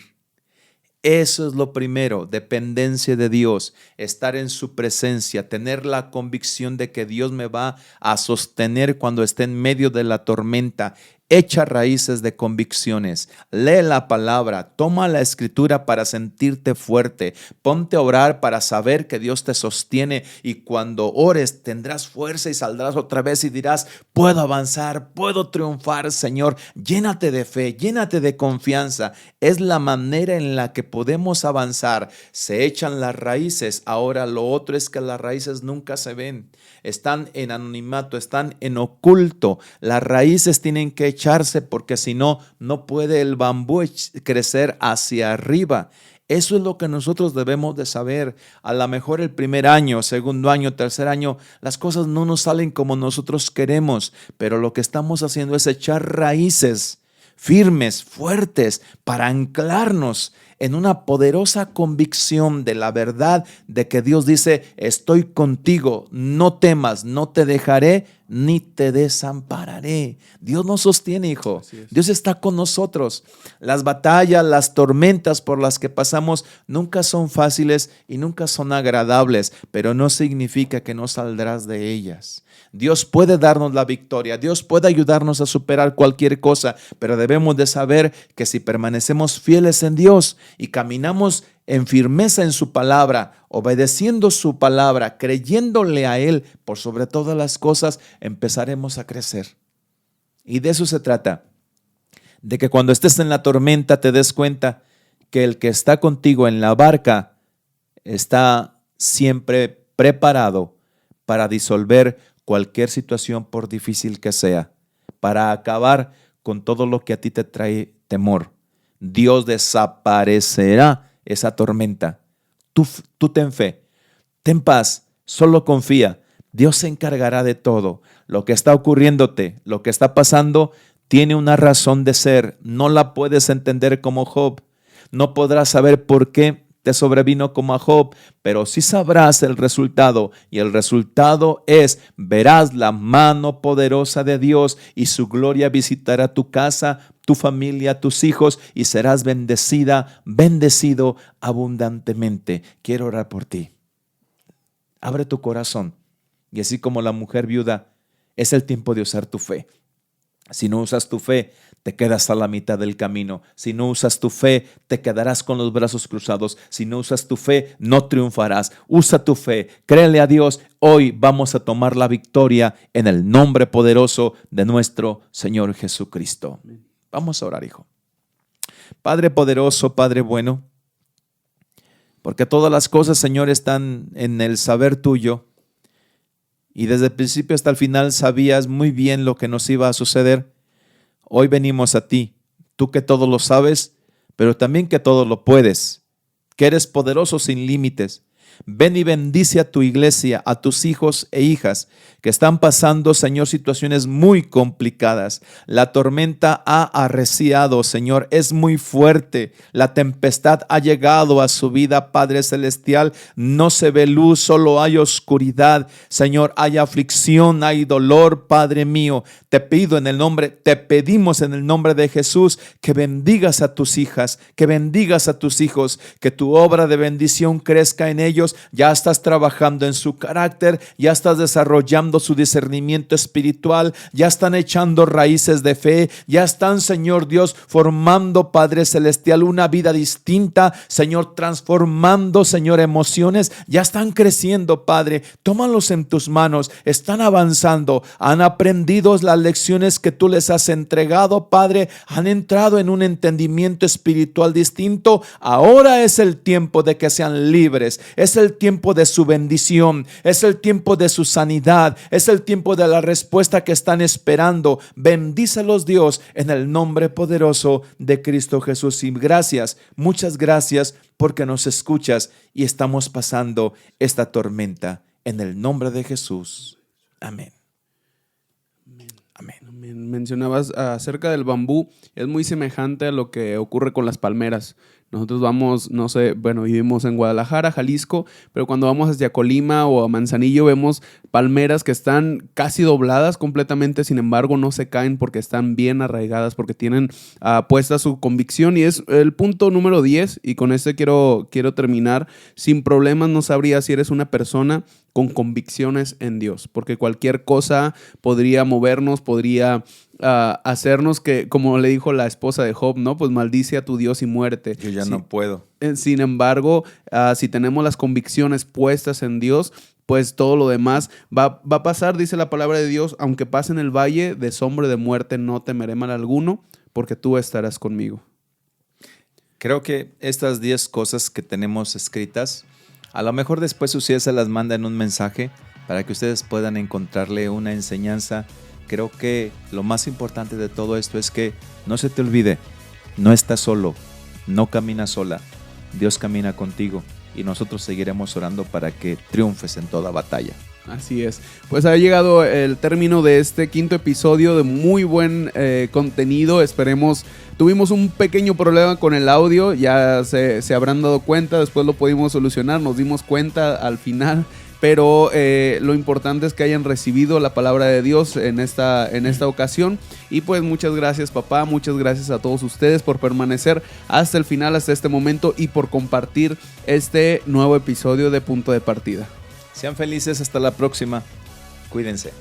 Eso es lo primero, dependencia de Dios, estar en su presencia, tener la convicción de que Dios me va a sostener cuando esté en medio de la tormenta. Echa raíces de convicciones, lee la palabra, toma la escritura para sentirte fuerte, ponte a orar para saber que Dios te sostiene y cuando ores tendrás fuerza y saldrás otra vez y dirás, puedo avanzar, puedo triunfar, Señor. Llénate de fe, llénate de confianza. Es la manera en la que podemos avanzar. Se echan las raíces. Ahora lo otro es que las raíces nunca se ven. Están en anonimato, están en oculto. Las raíces tienen que echarse porque si no, no puede el bambú crecer hacia arriba. Eso es lo que nosotros debemos de saber. A lo mejor el primer año, segundo año, tercer año, las cosas no nos salen como nosotros queremos, pero lo que estamos haciendo es echar raíces firmes, fuertes, para anclarnos en una poderosa convicción de la verdad de que Dios dice, estoy contigo, no temas, no te dejaré ni te desampararé. Dios nos sostiene, hijo. Dios está con nosotros. Las batallas, las tormentas por las que pasamos nunca son fáciles y nunca son agradables, pero no significa que no saldrás de ellas. Dios puede darnos la victoria, Dios puede ayudarnos a superar cualquier cosa, pero debemos de saber que si permanecemos fieles en Dios y caminamos en firmeza en su palabra, obedeciendo su palabra, creyéndole a Él por sobre todas las cosas, empezaremos a crecer. Y de eso se trata, de que cuando estés en la tormenta te des cuenta que el que está contigo en la barca está siempre preparado para disolver cualquier situación por difícil que sea, para acabar con todo lo que a ti te trae temor. Dios desaparecerá esa tormenta. Tú ten fe, ten paz, Solo confía. Dios se encargará de todo. Lo que está ocurriéndote, lo que está pasando, tiene una razón de ser. No la puedes entender como Job. No podrás saber por qué te sobrevino como a Job, pero sí sabrás el resultado. Y el resultado es, verás la mano poderosa de Dios y su gloria visitará tu casa, tu familia, tus hijos, y serás bendecida, bendecido abundantemente. Quiero orar por ti. Abre tu corazón. Y así como la mujer viuda, es el tiempo de usar tu fe. Si no usas tu fe, te quedas a la mitad del camino. Si no usas tu fe, te quedarás con los brazos cruzados. Si no usas tu fe, no triunfarás. Usa tu fe, créele a Dios. Hoy vamos a tomar la victoria en el nombre poderoso de nuestro Señor Jesucristo. Vamos a orar, hijo. Padre poderoso, Padre bueno, porque todas las cosas, Señor, están en el saber tuyo. Y desde el principio hasta el final sabías muy bien lo que nos iba a suceder. Hoy venimos a ti, tú que todo lo sabes, pero también que todo lo puedes, que eres poderoso sin límites. Ven y bendice a tu iglesia, a tus hijos e hijas que están pasando, Señor, situaciones muy complicadas. La tormenta ha arreciado, Señor, es muy fuerte. La tempestad ha llegado a su vida, Padre Celestial. No se ve luz, solo hay oscuridad. Señor, hay aflicción, hay dolor, Padre mío. Te pedimos en el nombre de Jesús que bendigas a tus hijas, que bendigas a tus hijos, que tu obra de bendición crezca en ellos. Ya estás trabajando en su carácter, ya estás desarrollando su discernimiento espiritual, ya están echando raíces de fe, ya están, Señor Dios, formando, Padre Celestial, una vida distinta, Señor, transformando, Señor, emociones, ya están creciendo, Padre. Tómalos en tus manos, están avanzando, han aprendido las lecciones que tú les has entregado, Padre, han entrado en un entendimiento espiritual distinto. Ahora es el tiempo de que sean libres, es el tiempo de su bendición, es el tiempo de su sanidad, es el tiempo de la respuesta que están esperando. Bendícelos, Dios, en el nombre poderoso de Cristo Jesús. Y gracias, muchas gracias, porque nos escuchas y estamos pasando esta tormenta en el nombre de Jesús. Amén. Amén. Mencionabas acerca del bambú, es muy semejante a lo que ocurre con las palmeras. Nosotros vamos, vivimos en Guadalajara, Jalisco, pero cuando vamos hacia Colima o a Manzanillo vemos palmeras que están casi dobladas completamente, sin embargo no se caen porque están bien arraigadas, porque tienen puesta su convicción. Y es el punto número 10, y con este quiero terminar. Sin problemas no sabría si eres una persona con convicciones en Dios, porque cualquier cosa podría movernos, podría hacernos que, como le dijo la esposa de Job, ¿no? Pues maldice a tu Dios y muerte. Yo ya no puedo. Sin embargo, si tenemos las convicciones puestas en Dios, pues todo lo demás va a pasar, dice la palabra de Dios. Aunque pase en el valle de sombra de muerte, no temeré mal alguno, porque tú estarás conmigo. Creo que estas 10 cosas que tenemos escritas, a lo mejor después ustedes se las mandan en un mensaje para que ustedes puedan encontrarle una enseñanza. Creo que lo más importante de todo esto es que no se te olvide, no estás solo, no caminas sola, Dios camina contigo y nosotros seguiremos orando para que triunfes en toda batalla. Así es. Pues ha llegado el término de este 5º episodio de muy buen contenido. Esperemos. Tuvimos un pequeño problema con el audio, ya se habrán dado cuenta, después lo pudimos solucionar, nos dimos cuenta al final. Pero lo importante es que hayan recibido la palabra de Dios en esta ocasión. Y pues muchas gracias, papá, muchas gracias a todos ustedes por permanecer hasta el final, hasta este momento, y por compartir este nuevo episodio de Punto de Partida. Sean felices, hasta la próxima. Cuídense.